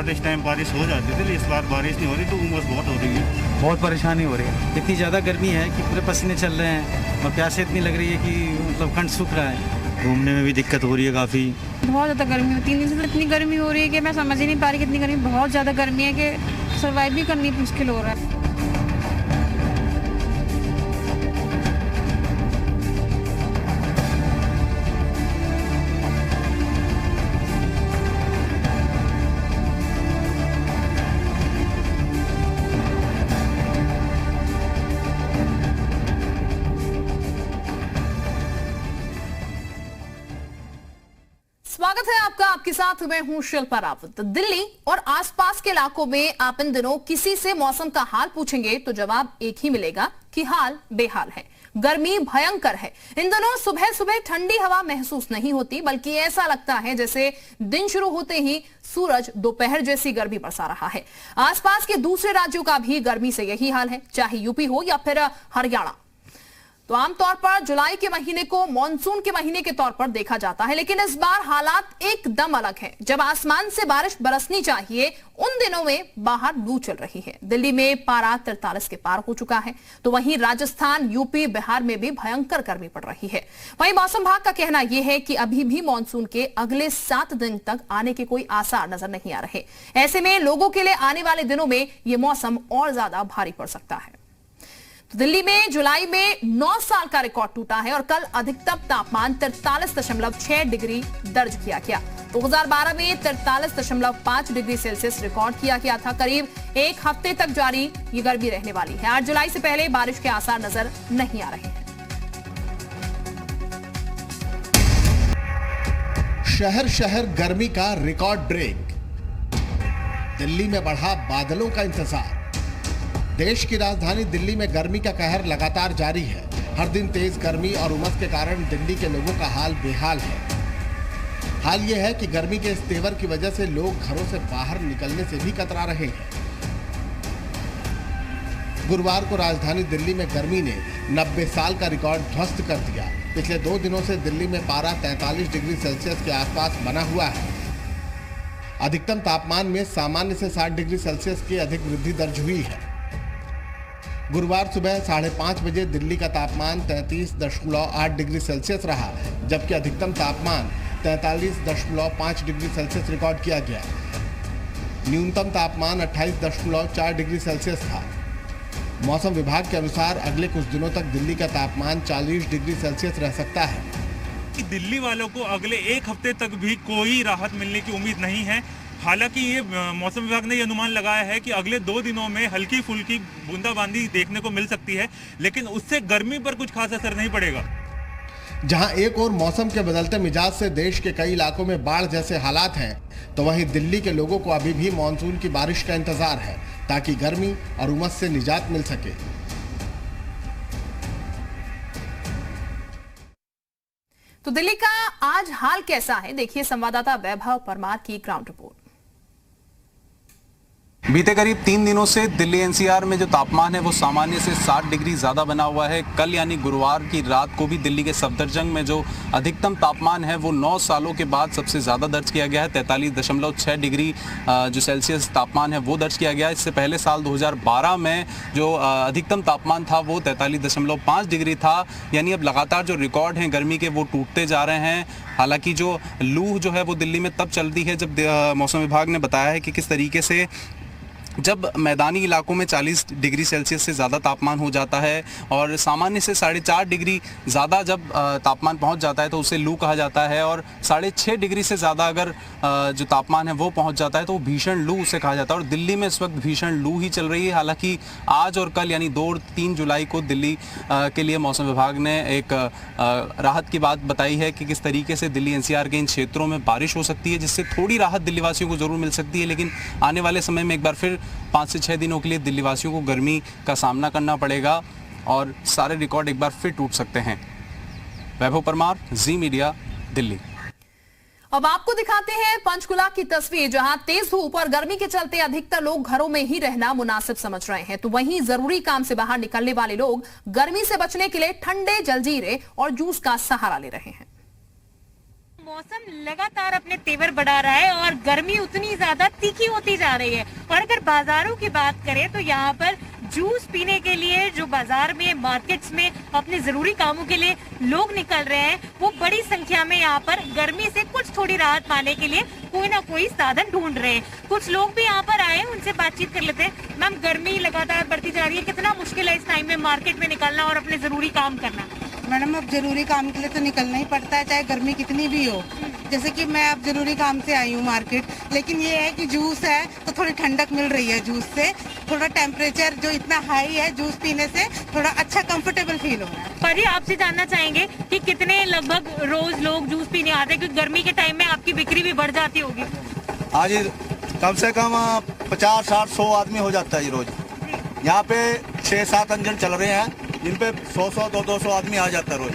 बार इस टाइम बारिश हो जाती थी, इस बार बारिश नहीं हो रही तो उमस बहुत हो रही है। बहुत परेशानी हो रही है, इतनी ज़्यादा गर्मी है कि पूरे पसीने चल रहे हैं और प्यास इतनी लग रही है कि मतलब कंठ सूख रहा है। घूमने में भी दिक्कत हो रही है काफ़ी। बहुत ज़्यादा गर्मी है, 3 दिन से इतनी गर्मी हो रही है कि मैं समझ ही नहीं पा रही कितनी गर्मी, बहुत ज़्यादा गर्मी है कि सर्वाइव भी करनी मुश्किल हो रहा है। स्वागत है आपका, आपके साथ मैं हूं शिल्पा रावत। दिल्ली और आसपास के इलाकों में आप इन दिनों किसी से मौसम का हाल पूछेंगे तो जवाब एक ही मिलेगा कि हाल बेहाल है, गर्मी भयंकर है। इन दिनों सुबह सुबह ठंडी हवा महसूस नहीं होती, बल्कि ऐसा लगता है जैसे दिन शुरू होते ही सूरज दोपहर जैसी गर्मी बरसा रहा है। आसपास के दूसरे राज्यों का भी गर्मी से यही हाल है, चाहे यूपी हो या फिर हरियाणा। तो आमतौर पर जुलाई के महीने को मॉनसून के महीने के तौर पर देखा जाता है, लेकिन इस बार हालात एकदम अलग है। जब आसमान से बारिश बरसनी चाहिए उन दिनों में बाहर लू चल रही है। दिल्ली में पारा 43 के पार हो चुका है, तो वहीं राजस्थान, यूपी, बिहार में भी भयंकर गर्मी पड़ रही है। वहीं मौसम विभाग का कहना यह है कि अभी भी मॉनसून के अगले 7 दिन तक आने के कोई आसार नजर नहीं आ रहे। ऐसे में लोगों के लिए आने वाले दिनों में यह मौसम और ज्यादा भारी पड़ सकता है। तो दिल्ली में जुलाई में 9 साल का रिकॉर्ड टूटा है और कल अधिकतम तापमान 43.6 डिग्री दर्ज किया गया। 2012 में 43.5 डिग्री सेल्सियस रिकॉर्ड किया गया था। करीब एक हफ्ते तक जारी ये गर्मी रहने वाली है। 8 जुलाई से पहले बारिश के आसार नजर नहीं आ रहे हैं। शहर शहर गर्मी का रिकॉर्ड ब्रेक। दिल्ली में बढ़ा बादलों का इंतजार। देश की राजधानी दिल्ली में गर्मी का कहर लगातार जारी है। हर दिन तेज गर्मी और उमस के कारण दिल्ली के लोगों का हाल बेहाल है। हाल ये है कि गर्मी के इस तेवर की वजह से लोग घरों से बाहर निकलने से भी कतरा रहे हैं। गुरुवार को राजधानी दिल्ली में गर्मी ने 90 साल का रिकॉर्ड ध्वस्त कर दिया। पिछले 2 दिनों से दिल्ली में पारा 43 डिग्री सेल्सियस के आसपास बना हुआ है। अधिकतम तापमान में सामान्य से 60 डिग्री सेल्सियस की अधिक वृद्धि दर्ज हुई है। गुरुवार सुबह 5:30 बजे दिल्ली का तापमान 33.8 डिग्री सेल्सियस रहा, जबकि अधिकतम तापमान 43.5 डिग्री सेल्सियस रिकॉर्ड किया गया। न्यूनतम तापमान 28.4 डिग्री सेल्सियस था। मौसम विभाग के अनुसार अगले कुछ दिनों तक दिल्ली का तापमान 40 डिग्री सेल्सियस रह सकता है। दिल्ली वालों को अगले एक हफ्ते तक भी कोई राहत मिलने की उम्मीद नहीं है। हालांकि ये मौसम विभाग ने ये अनुमान लगाया है कि अगले 2 दिनों में हल्की फुल्की बूंदाबांदी देखने को मिल सकती है, लेकिन उससे गर्मी पर कुछ खास असर नहीं पड़ेगा। जहां एक और मौसम के बदलते मिजाज से देश के कई इलाकों में बाढ़ जैसे हालात हैं, तो वहीं दिल्ली के लोगों को अभी भी मानसून की बारिश का इंतजार है, ताकि गर्मी और उमस से निजात मिल सके। तो दिल्ली का आज हाल कैसा है, देखिए संवाददाता वैभव परमार की ग्राउंड रिपोर्ट। बीते करीब 3 दिनों से दिल्ली एनसीआर में जो तापमान है वो सामान्य से 60 डिग्री ज़्यादा बना हुआ है। कल यानी गुरुवार की रात को भी दिल्ली के सफदरजंग में जो अधिकतम तापमान है वो 9 सालों के बाद सबसे ज़्यादा दर्ज किया गया है। 43.6 डिग्री जो सेल्सियस तापमान है वो दर्ज किया गया। इससे पहले साल 2012 में जो अधिकतम तापमान था वो 43.5 डिग्री था। यानी अब लगातार जो रिकॉर्ड हैं गर्मी के वो टूटते जा रहे हैं। हालांकि जो लू जो है वो दिल्ली में तब चलती है जब मौसम विभाग ने बताया है कि किस तरीके से जब मैदानी इलाकों में 40 डिग्री सेल्सियस से ज़्यादा तापमान हो जाता है और सामान्य से 4.5 डिग्री ज़्यादा जब तापमान पहुंच जाता है तो उसे लू कहा जाता है। और 6.5 डिग्री से ज़्यादा अगर जो तापमान है वो पहुंच जाता है तो भीषण लू उसे कहा जाता है। और दिल्ली में इस वक्त भीषण लू ही चल रही है। हालांकि आज और कल यानी 2 और 3 जुलाई को दिल्ली के लिए मौसम विभाग ने एक राहत की बात बताई है कि किस तरीके से दिल्ली एनसीआर के इन क्षेत्रों में बारिश हो सकती है, जिससे थोड़ी राहत दिल्ली वासियों को ज़रूर मिल सकती है। लेकिन आने वाले समय में एक बार फिर 5 से 6 दिनों के लिए दिल्ली वासियों को गर्मी का सामना करना पड़ेगा और सारे रिकॉर्ड एक बार फिर टूट सकते हैं। वैभव परमार, जी मीडिया, दिल्ली। अब आपको दिखाते हैं पंचकुला की तस्वीर, जहां तेज धूप और गर्मी के चलते अधिकतर लोग घरों में ही रहना मुनासिब समझ रहे हैं, तो वहीं जरूरी काम से बाहर निकलने वाले लोग गर्मी से बचने के लिए ठंडे जलजीरे और जूस का सहारा ले रहे हैं। मौसम लगातार अपने तेवर बढ़ा रहा है और गर्मी उतनी ज्यादा तीखी होती जा रही है। और अगर बाजारों की बात करें तो यहाँ पर जूस पीने के लिए जो बाजार में, मार्केट्स में अपने जरूरी कामों के लिए लोग निकल रहे हैं, वो बड़ी संख्या में यहाँ पर गर्मी से कुछ थोड़ी राहत पाने के लिए कोई ना कोई साधन ढूंढ रहे हैं। कुछ लोग भी यहाँ पर आए, उनसे बातचीत कर लेते हैं। मैम, गर्मी लगातार बढ़ती जा रही है, कितना मुश्किल है इस टाइम में मार्केट में निकलना और अपने जरूरी काम करना? मैडम, अब जरूरी काम के लिए तो निकलना ही पड़ता है, चाहे गर्मी कितनी भी हो। जैसे कि मैं अब जरूरी काम से आई हूँ मार्केट, लेकिन ये है कि जूस है तो थोड़ी ठंडक मिल रही है जूस से। थोड़ा टेम्परेचर जो इतना हाई है, जूस पीने से थोड़ा अच्छा कंफर्टेबल फील हो रहा है। पर आपसे जानना चाहेंगे कि कितने लगभग रोज लोग जूस पीने आते हैं, क्योंकि गर्मी के टाइम में आपकी बिक्री भी बढ़ जाती होगी? आज कम से कम 50, 60, 100 आदमी हो जाता है रोज। यहाँ पे 6-7 इंजन चल रहे हैं जिन पे 100-100, 200 आदमी आ जाता है रोज।